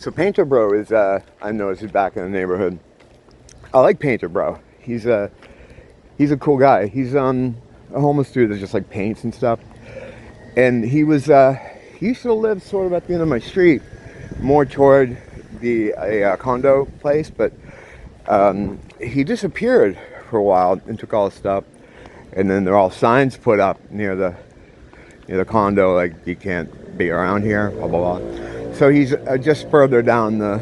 So Painter Bro is, I noticed, he's back in the neighborhood. I like Painter Bro. He's a cool guy. He's a homeless dude that just like paints and stuff. And he used to live sort of at the end of my street, more toward a condo place, but he disappeared for a while and took all his stuff. And then there are all signs put up near the condo, like you can't be around here, blah blah blah. So he's just further down the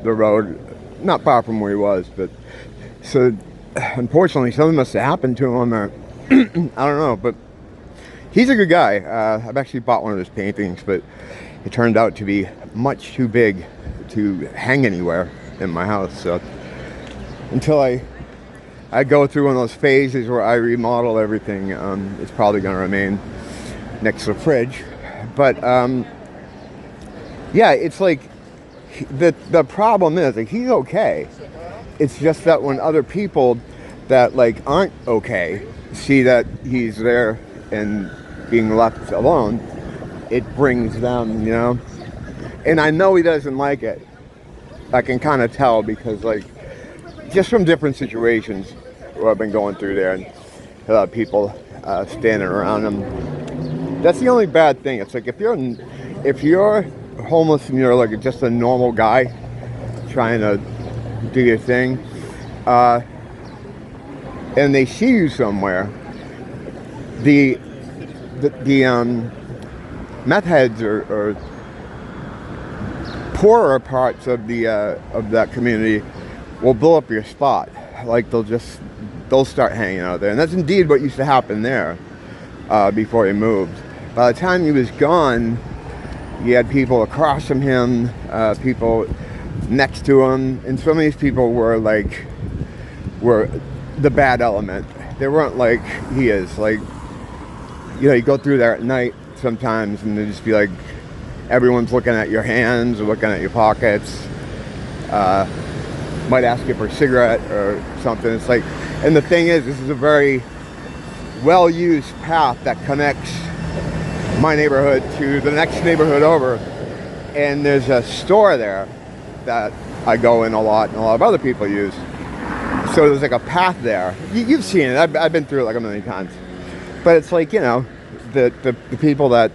road, not far from where he was. But so unfortunately, something must have happened to him, or I don't know. But he's a good guy. I've actually bought one of his paintings, but it turned out to be much too big to hang anywhere in my house. So until I go through one of those phases where I remodel everything, it's probably going to remain next to the fridge. But yeah, it's like the problem is like he's okay. It's just that when other people that like aren't okay see that he's there and being left alone, it brings them, And I know he doesn't like it. I can kind of tell because like just from different situations where I've been going through there and a lot of people standing around him. That's the only bad thing. It's like if you're homeless and you're like just a normal guy trying to do your thing, and they see you somewhere, the meth heads or poorer parts of that community will blow up your spot. Like they'll start hanging out there, and that's indeed what used to happen there before he moved. By the time he was gone, you had people across from him, people next to him, and some of these people were the bad element. They weren't like he is. Like, you go through there at night sometimes, and they just be like, everyone's looking at your hands or looking at your pockets. Might ask you for a cigarette or something. It's like, and the thing is, this is a very well-used path that connects my neighborhood to the next neighborhood over, and there's a store there that I go in a lot and a lot of other people use. So there's like a path there. You've seen it. I've been through it like a million times. But it's like, the people that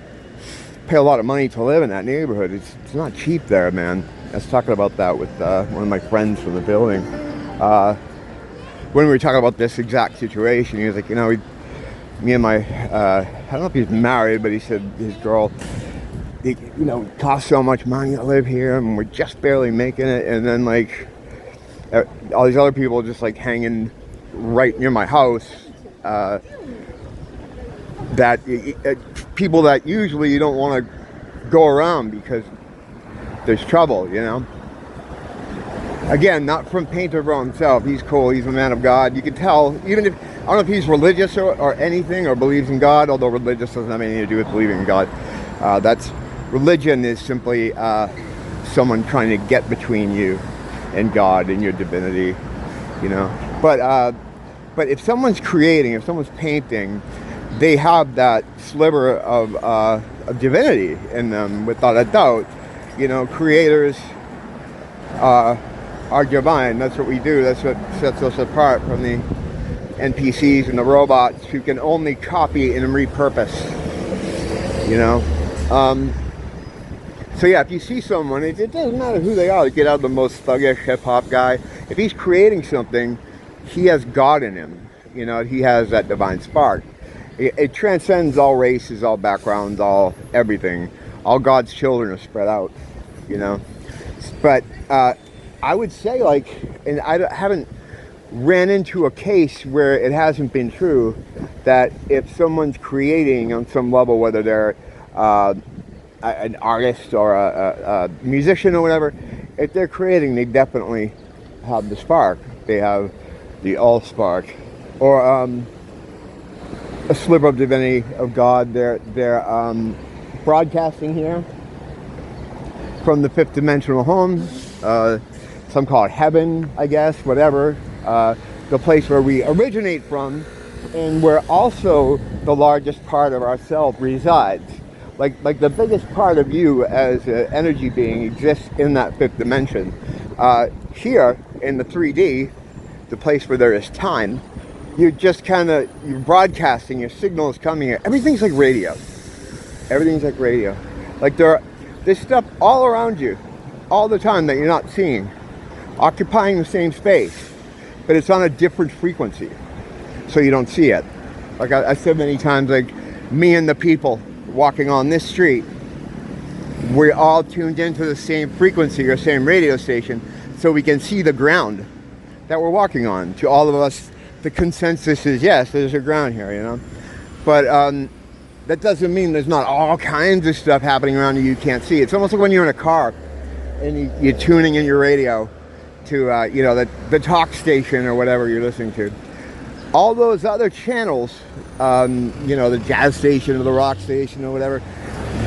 pay a lot of money to live in that neighborhood, it's not cheap there, man. I was talking about that with one of my friends from the building. When we were talking about this exact situation, he was like, me and my, I don't know if he's married, but he said his girl, it costs so much money to live here, and we're just barely making it. And then like all these other people just like hanging right near my house, that people that usually you don't want to go around because there's trouble, Again, not from Painter Bro himself. He's cool. He's a man of God. You can tell, even if, I don't know if he's religious or anything, or believes in God, although religious doesn't have anything to do with believing in God. Religion is simply someone trying to get between you and God and your divinity, But if someone's creating, if someone's painting, they have that sliver of divinity in them, without a doubt. Creators are divine. That's what we do. That's what sets us apart from the NPCs and the robots who can only copy and repurpose. So yeah, if you see someone, it doesn't matter who they are. You get out the most thuggish hip-hop guy. If he's creating something, he has God in him. He has that divine spark. It transcends all races, all backgrounds, all everything. All God's children are spread out, But I would say, and I haven't ran into a case where it hasn't been true, that if someone's creating on some level, whether they're an artist or a musician or whatever, if they're creating, they definitely have the spark. They have the all spark, or a sliver of divinity of God. They're broadcasting here from the fifth dimensional home. Some call it heaven, I guess, whatever. The place where we originate from, and where also the largest part of ourself resides. like the biggest part of you as an energy being exists in that fifth dimension. Here in the 3D, the place where there is time, you're just you're broadcasting, your signal is coming here. Everything's like radio. Everything's like radio. Like there's stuff all around you, all the time that you're not seeing, occupying the same space, but it's on a different frequency, so you don't see it. Like I said many times, like me and the people walking on this street, we're all tuned into the same frequency or same radio station, so we can see the ground that we're walking on. To all of us, the consensus is yes, there's a ground here, you know. But that doesn't mean there's not all kinds of stuff happening around you can't see. It's almost like when you're in a car and you're tuning in your radio to, you know, the talk station or whatever you're listening to. All those other channels, you know, the jazz station or the rock station or whatever,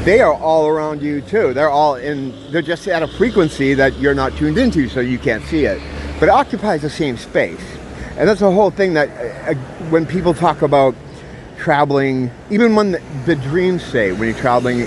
they are all around you too. They're just at a frequency that you're not tuned into, so you can't see it. But it occupies the same space. And that's the whole thing that when people talk about traveling, even when the dreams say when you're traveling,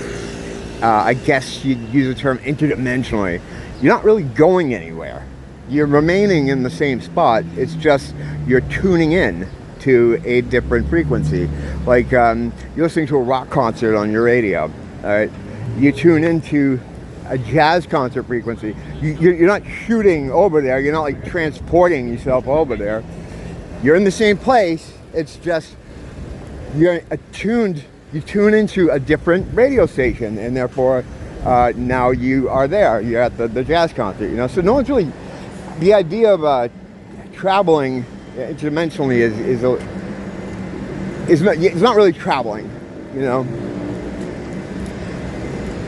I guess you'd use the term interdimensionally, you're not really going anywhere. You're remaining in the same spot. It's just you're tuning in to a different frequency. Like you're listening to a rock concert on your radio. All right, you tune into a jazz concert frequency. You're not shooting over there. You're not like transporting yourself over there. You're in the same place. It's just you're attuned. You tune into a different radio station, and therefore now you are there. You're at the jazz concert. You know, so no one's really. The idea of traveling interdimensionally is not really traveling, you know.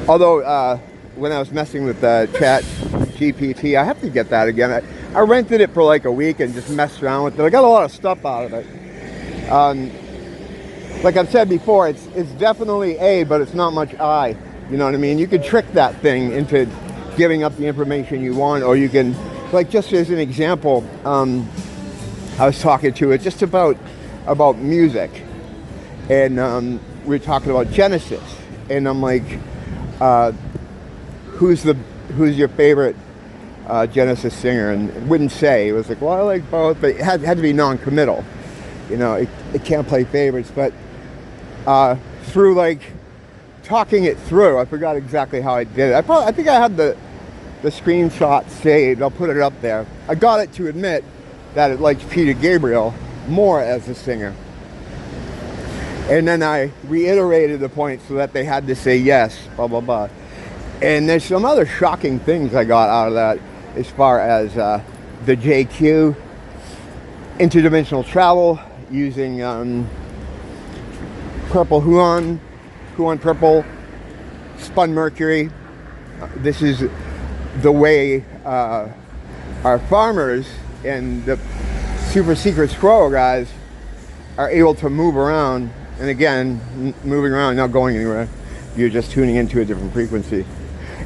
Although when I was messing with ChatGPT, I have to get that again. I rented it for like a week and just messed around with it. I got a lot of stuff out of it. Like I've said before, it's definitely A, but it's not much I. You know what I mean? You can trick that thing into giving up the information you want, or you can. Like just as an example, I was talking to it just about music, and we were talking about Genesis, and I'm like, who's your favorite Genesis singer? And it wouldn't say. It was like, well, I like both, but it had to be non-committal. You know, it can't play favorites, but through like talking it through, I forgot exactly how I did it. I think I had the screenshot saved. I'll put it up there. I got it to admit that it likes Peter Gabriel more as a singer. And then I reiterated the point so that they had to say yes, blah, blah, blah. And there's some other shocking things I got out of that as far as the JQ, interdimensional travel, using purple Huon purple, spun mercury. This is the way our farmers and the super secret squirrel guys are able to move around. And again, moving around, not going anywhere. You're just tuning into a different frequency.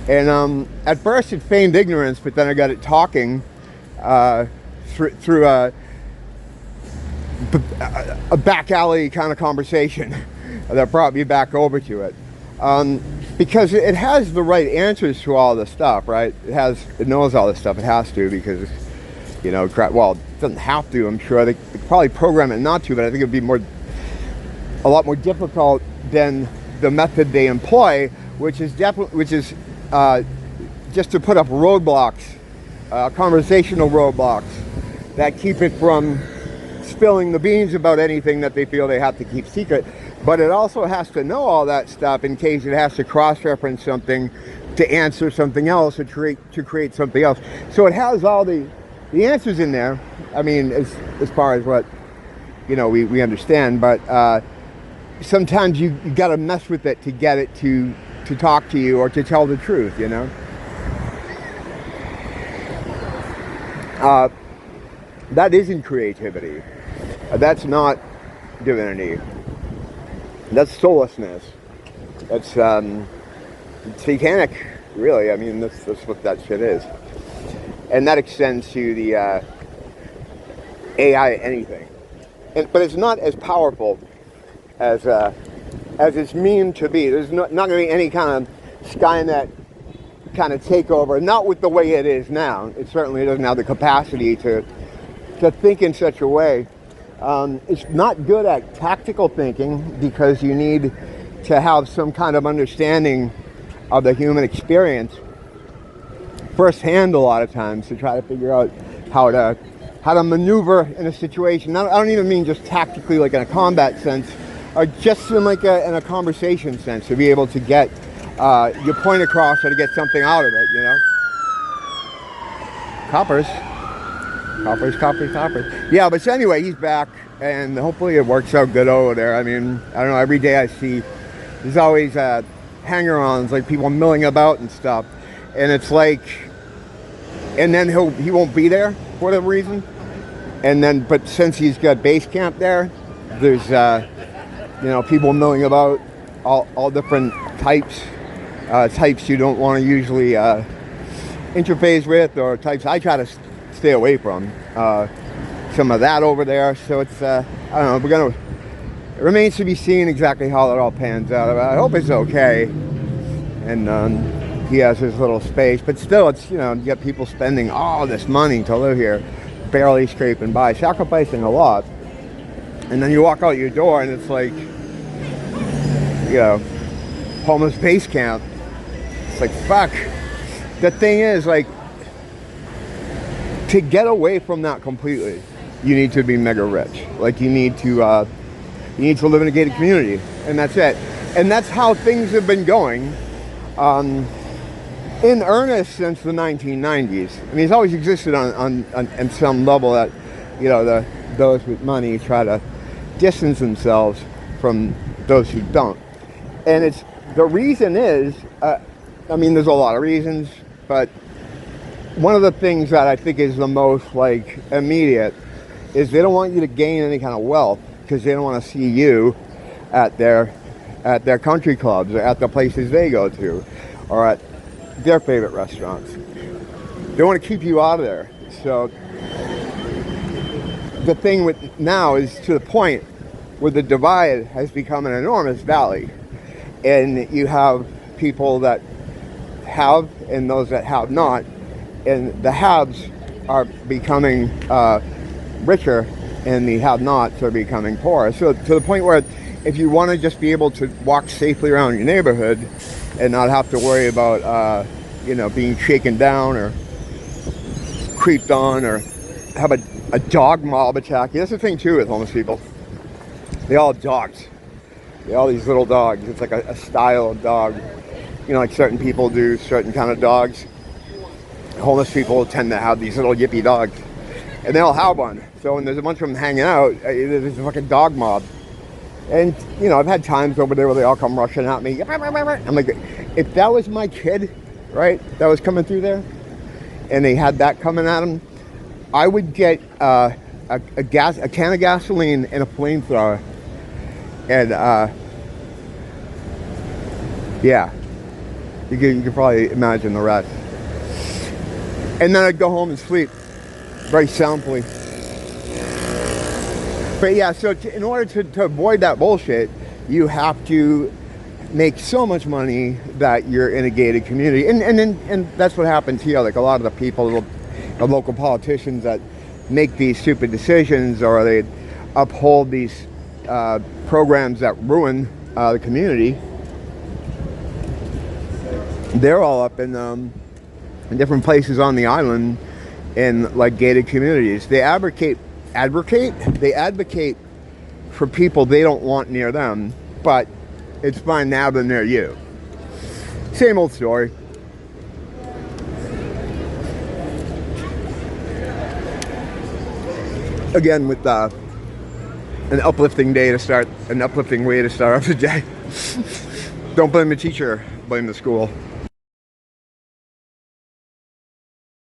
And at first it feigned ignorance, but then I got it talking through a back alley kind of conversation that brought me back over to it. Because it has the right answers to all this stuff, right? It knows all this stuff. It has to, because, you know, well, it doesn't have to. I'm sure they could probably program it not to, but I think it'd be a lot more difficult than the method they employ, which is just to put up roadblocks, conversational roadblocks that keep it from spilling the beans about anything that they feel they have to keep secret. But it also has to know all that stuff in case it has to cross-reference something to answer something else or to create something else. So it has all the answers in there. I mean, as far as what, you know, we understand. But sometimes you got to mess with it to get it to talk to you or to tell the truth, you know. That isn't creativity. That's not divinity. That's soullessness. That's satanic, really. I mean, that's what that shit is. And that extends to the AI anything. But it's not as powerful as as it's mean to be. There's not going to be any kind of Skynet kind of takeover, not with the way it is now. It certainly doesn't have the capacity to think in such a way. It's not good at tactical thinking because you need to have some kind of understanding of the human experience firsthand a lot of times to try to figure out how to maneuver in a situation. I don't even mean just tactically like in a combat sense, or just in like in a conversation sense, to be able to get your point across or to get something out of it, you know? Coppers. Yeah, but so anyway, he's back, and hopefully it works out good over there. I mean, I don't know, every day I see there's always hanger-ons, like people milling about and stuff, and it's like, and then he won't be there for whatever reason, and then, but since he's got base camp there, there's you know, people milling about, all different types you don't want to usually interface with, or types I try to stay away from. Some of that over there, so it's I don't know, it remains to be seen exactly how it all pans out. I hope it's okay, and he has his little space, but still, it's, you know, you get people spending all this money to live here, barely scraping by, sacrificing a lot, and then you walk out your door and it's like, you know, homeless base camp. It's like, fuck. The thing is, like, to get away from that completely, you need to be mega rich. Like, you need to live in a gated community, and that's it. And that's how things have been going in earnest since the 1990s. I mean, it's always existed on some level that, you know, those with money try to distance themselves from those who don't. And the reason is, I mean, there's a lot of reasons, but one of the things that I think is the most, like, immediate is they don't want you to gain any kind of wealth because they don't want to see you at their country clubs or at the places they go to or at their favorite restaurants. They want to keep you out of there. So the thing with now is to the point where the divide has become an enormous valley, and you have people that have and those that have not, and the haves are becoming richer and the have-nots are becoming poorer. So to the point where if you want to just be able to walk safely around your neighborhood and not have to worry about you know, being shaken down or creeped on or have a dog mob attack you. That's the thing too with homeless people. They all have dogs. They all these little dogs. It's like a style of dog. You know, like certain people do certain kind of dogs. Homeless people tend to have these little yippy dogs. And they all have one. So when there's a bunch of them hanging out, there's a fucking dog mob. And, you know, I've had times over there where they all come rushing at me. I'm like, if that was my kid, right, that was coming through there, and they had that coming at them, I would get a can of gasoline and a flamethrower. And, yeah, you can probably imagine the rest. And then I'd go home and sleep very soundly. But yeah, so in order to avoid that bullshit, you have to make so much money that you're in a gated community. And that's what happens here. Like a lot of the people, the local politicians that make these stupid decisions, or they uphold these programs that ruin the community, they're all up in different places on the island in like gated communities. They advocate for people they don't want near them, but it's fine now they're near you. Same old story. Again, with an uplifting way to start off the day. Don't blame the teacher, blame the school.